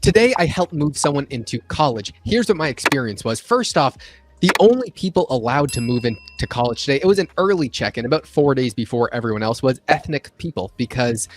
Today, I helped move someone into college. Here's what my experience was. First off, the only people allowed to move into college today, it was an early check-in, about 4 days before everyone else, was ethnic people, because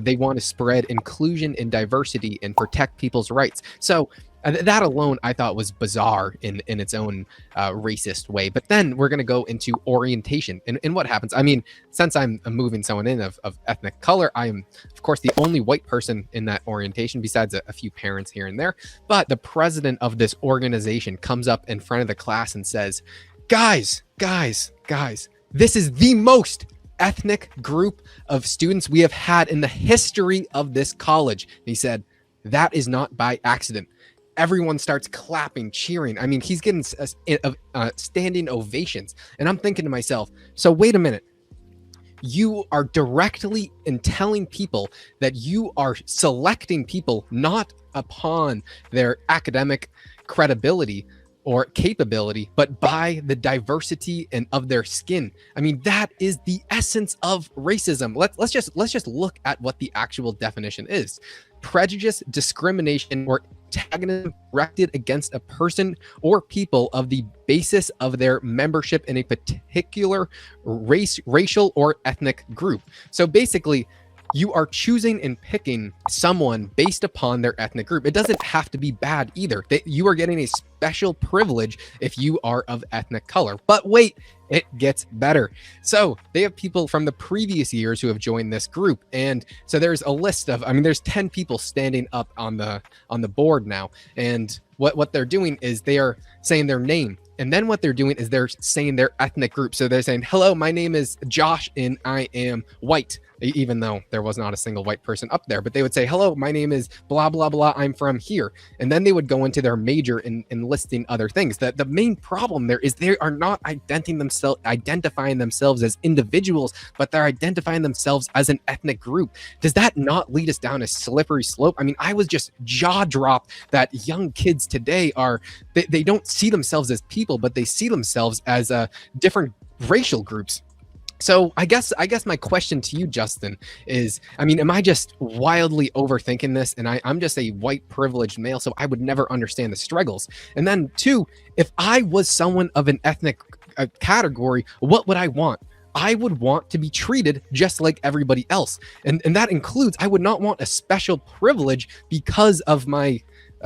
they want to spread inclusion and diversity and protect people's rights. So that alone, I thought, was bizarre in its own racist way. But then we're going to go into orientation and what happens. I mean, since I'm moving someone in of ethnic color, I am, of course, the only white person in that orientation, besides a few parents here and there. But the president of this organization comes up in front of the class and says, guys, this is the most ethnic group of students we have had in the history of this college. He said, that is not by accident. Everyone starts clapping, cheering. I mean, he's getting standing ovations. And I'm thinking to myself, so wait a minute. You are directly telling people that you are selecting people not upon their academic credibility or capability, but by the diversity and of their skin. I mean, that is the essence of racism. Let's just look at what the actual definition is. Prejudice, discrimination, or antagonism directed against a person or people of the basis of their membership in a particular racial or ethnic group. So basically, you are choosing and picking someone based upon their ethnic group. It doesn't have to be bad either. You are getting a special privilege if you are of ethnic color. But wait, it gets better. So they have people from the previous years who have joined this group. And so there's a list of, I mean, there's 10 people standing up on the board now. And what they're doing is they are saying their name. And then what they're doing is they're saying their ethnic group. So they're saying, hello, my name is Josh and I am white, even though there was not a single white person up there. But they would say, hello, my name is blah, blah, blah. I'm from here. And then they would go into their major and listing other things. The main problem there is they are not identifying themselves as individuals, but they're identifying themselves as an ethnic group. Does that not lead us down a slippery slope? I mean, I was just jaw dropped that young kids today they don't see themselves as people, but they see themselves as different racial groups. So I guess my question to you, Justin, is, I mean, am I just wildly overthinking this? And I'm just a white privileged male, so I would never understand the struggles. And then two, if I was someone of an ethnic category, what would I want? I would want to be treated just like everybody else. And that includes, I would not want a special privilege because of my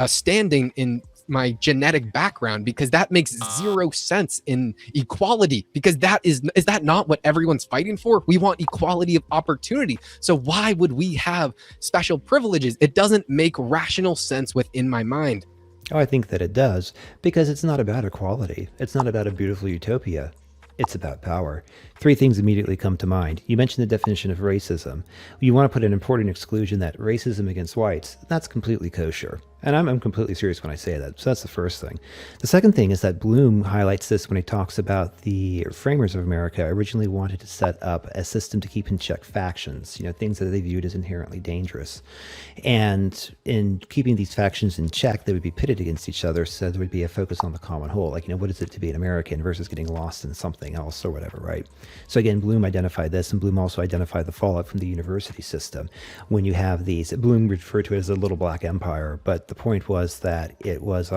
standing in my genetic background, because that makes zero sense in equality, because is that not what everyone's fighting for? We want equality of opportunity. So why would we have special privileges? It doesn't make rational sense within my mind. Oh, I think that it does, because it's not about equality. It's not about a beautiful utopia. It's about power. Three things immediately come to mind. You mentioned the definition of racism. You want to put an important exclusion that racism against whites, that's completely kosher. And I'm completely serious when I say that. So that's the first thing. The second thing is that Bloom highlights this when he talks about the framers of America originally wanted to set up a system to keep in check factions, things that they viewed as inherently dangerous. And in keeping these factions in check, they would be pitted against each other. So there would be a focus on the common whole. Like, what is it to be an American versus getting lost in something else or whatever, right? So again, Bloom identified this, and Bloom also identified the fallout from the university system. When you have these, Bloom referred to it as a little black empire, but the point was that it was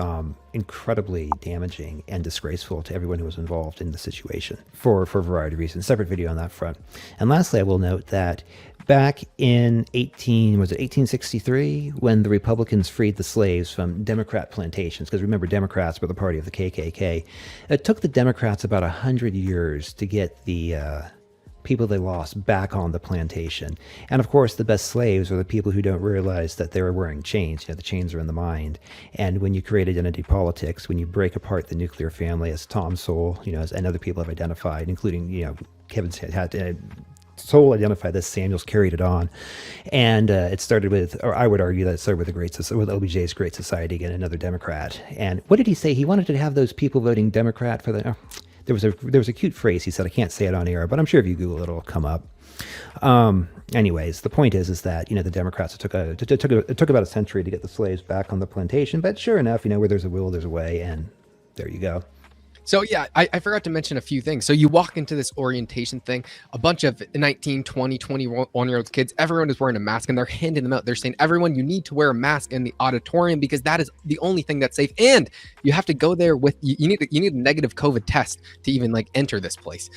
incredibly damaging and disgraceful to everyone who was involved in the situation for a variety of reasons. Separate video on that front. And lastly, I will note that back in 1863, when the Republicans freed the slaves from Democrat plantations, because remember, Democrats were the party of the KKK, it took the Democrats about 100 years to get the people they lost back on the plantation. And of course, the best slaves are the people who don't realize that they were wearing chains. The chains are in the mind. And when you create identity politics, when you break apart the nuclear family, as Tom Sowell, and other people have identified, including, Kevin's had Sowell identified this, Samuels carried it on. And it started with, or I would argue that it started with with LBJ's Great Society, again, another Democrat. And what did he say? He wanted to have those people voting Democrat for the... There was a cute phrase he said. I can't say it on air, but I'm sure if you Google it, it'll come up. Anyways, the point is that the Democrats, it took about a century to get the slaves back on the plantation, but sure enough, where there's a will, there's a way, and there you go. So yeah, I forgot to mention a few things. So you walk into this orientation thing, a bunch of 19, 20, 21-year-old kids, everyone is wearing a mask and they're handing them out. They're saying, everyone, you need to wear a mask in the auditorium because that is the only thing that's safe. And you have to go there with, you need a negative COVID test to even like enter this place.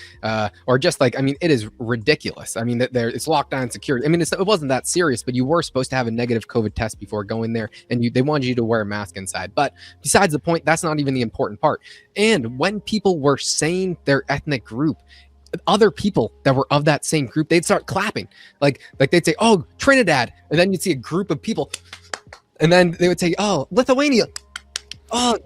Or just like, I mean, it is ridiculous. I mean, it's lockdown security. I mean, it wasn't that serious, but you were supposed to have a negative COVID test before going there, and they wanted you to wear a mask inside. But besides the point, that's not even the important part. And when people were saying their ethnic group, other people that were of that same group, they'd start clapping. Like they'd say, "Oh, Trinidad," and then you'd see a group of people, and then they would say, "Oh, Lithuania." Oh,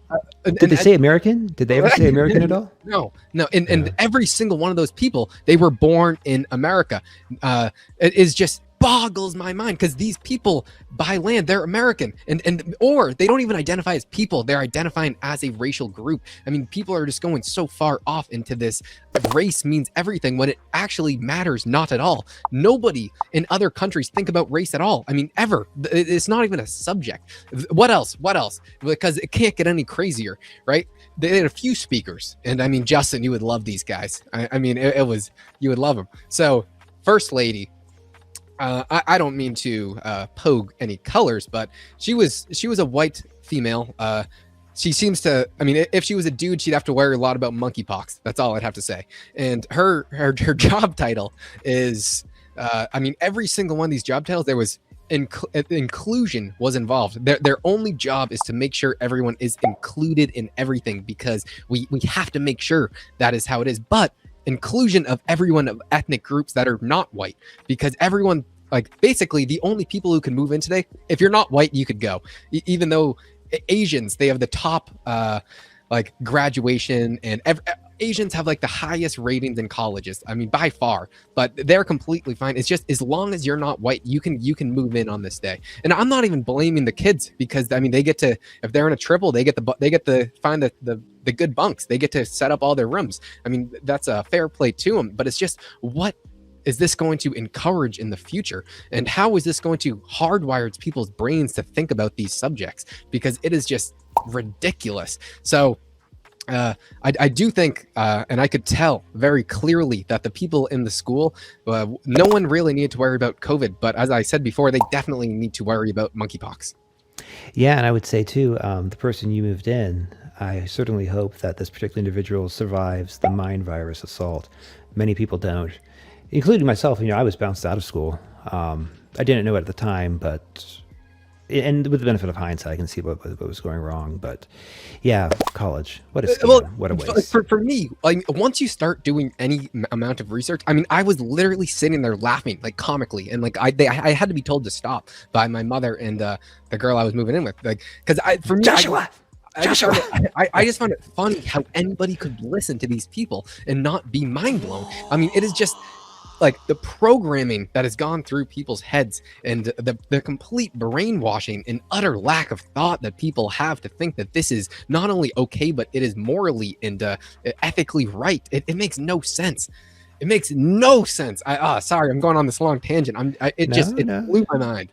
Did they say American? Did they ever say American at all? No. And every single one of those people, they were born in America. It is just boggles my mind because these people by land, they're American, and or they don't even identify as people, they're identifying as a racial group. I mean, people are just going so far off into this race means everything when it actually matters not at all. Nobody in other countries think about race at all. I mean, ever. It's not even a subject. What else? Because it can't get any crazier, right? They had a few speakers, and I mean, Justin, you would love these guys. I mean, it was, you would love them. So First Lady, I don't mean to pogue any colors, but she was a white female. She seems to, I mean, if she was a dude, she'd have to worry a lot about monkeypox. That's all I'd have to say. And her job title is, I mean, every single one of these job titles, there was inclusion was involved. Their only job is to make sure everyone is included in everything, because we have to make sure that is how it is. But inclusion of everyone of ethnic groups that are not white, because everyone, like, basically the only people who can move in today, if you're not white, you could go. Even though Asians, they have the top like graduation, and Asians have like the highest ratings in colleges, I mean, by far, but they're completely fine. It's just, as long as you're not white, you can move in on this day. And I'm not even blaming the kids, because I mean, they get to, if they're in a triple, they get to find the good bunks. They get to set up all their rooms. I mean, that's a fair play to them, but it's just, what is this going to encourage in the future? And how is this going to hardwire people's brains to think about these subjects? Because it is just ridiculous. So I do think, and I could tell very clearly, that the people in the school, no one really needed to worry about COVID. But as I said before, they definitely need to worry about monkeypox. Yeah, and I would say too, the person you moved in, I certainly hope that this particular individual survives the mind virus assault. Many people don't, including myself. You know, I was bounced out of school. I didn't know it at the time, but, and with the benefit of hindsight, I can see what was going wrong. But yeah, college, what a scam, Well, what a waste. for me, like, once you start doing any amount of research, I mean, I was literally sitting there laughing, like, comically, and like I had to be told to stop by my mother and the girl I was moving in with, like, because for me, Joshua. I just found it funny how anybody could listen to these people and not be mind blown. I mean, it is just like the programming that has gone through people's heads, and the complete brainwashing and utter lack of thought that people have to think that this is not only okay, but it is morally and ethically right. It makes no sense. It makes no sense. Sorry, I'm going on this long tangent. It blew my mind.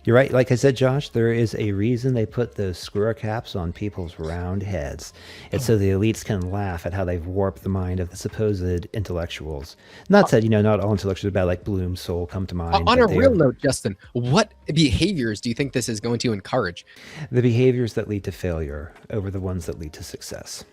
You're right. Like I said, Josh, there is a reason they put those square caps on people's round heads. It's so the elites can laugh at how they've warped the mind of the supposed intellectuals. Not said, you know, not all intellectuals are bad, like Bloom's soul come to mind. On a real note, Justin, what behaviors do you think this is going to encourage? The behaviors that lead to failure over the ones that lead to success.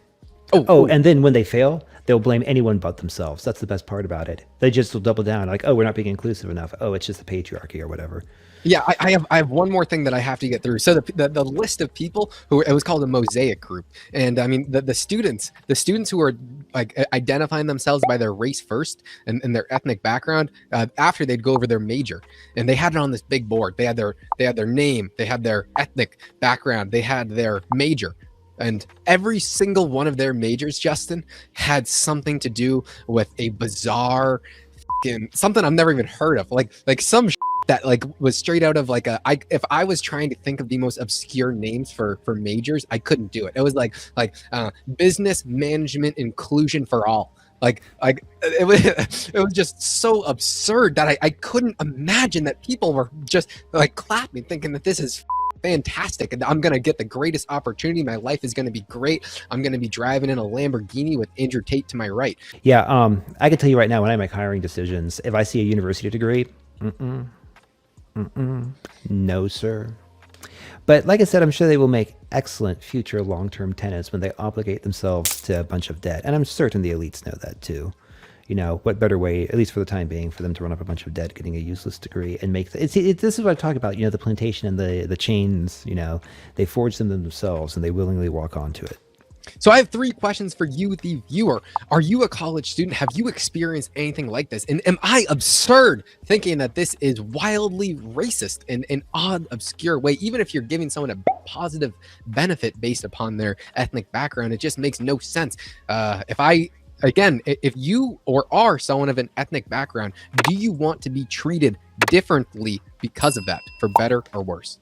Oh, And then when they fail, they'll blame anyone but themselves. That's the best part about it. They just will double down, like, oh, we're not being inclusive enough. Oh, it's just the patriarchy or whatever. yeah, I have one more thing that I have to get through. So the list of people who, it was called a mosaic group, and I mean the students who are like identifying themselves by their race first and their ethnic background, after they'd go over their major, and they had it on this big board. They had their name, they had their ethnic background, they had their major. And every single one of their majors, Justin, had something to do with a bizarre something I've never even heard of, like some that like was straight out of like if I was trying to think of the most obscure names for majors, I couldn't do it. It was like business management inclusion for all. Like it was just so absurd that I couldn't imagine that people were just like clapping, thinking that this is fantastic. And I'm going to get the greatest opportunity. My life is going to be great. I'm going to be driving in a Lamborghini with Andrew Tate to my right. Yeah, I can tell you right now when I make hiring decisions, if I see a university degree, no, sir. But like I said, I'm sure they will make excellent future long-term tenants when they obligate themselves to a bunch of debt. And I'm certain the elites know that too. You know, what better way, at least for the time being, for them to run up a bunch of debt, getting a useless degree and make this is what I talk about, you know, the plantation and the chains, you know, they forge them themselves and they willingly walk onto it. So I have 3 questions for you, the viewer. Are you a college student? Have you experienced anything like this? And am I absurd thinking that this is wildly racist in an odd, obscure way? Even if you're giving someone a positive benefit based upon their ethnic background, it just makes no sense. If you or are someone of an ethnic background, do you want to be treated differently because of that, for better or worse?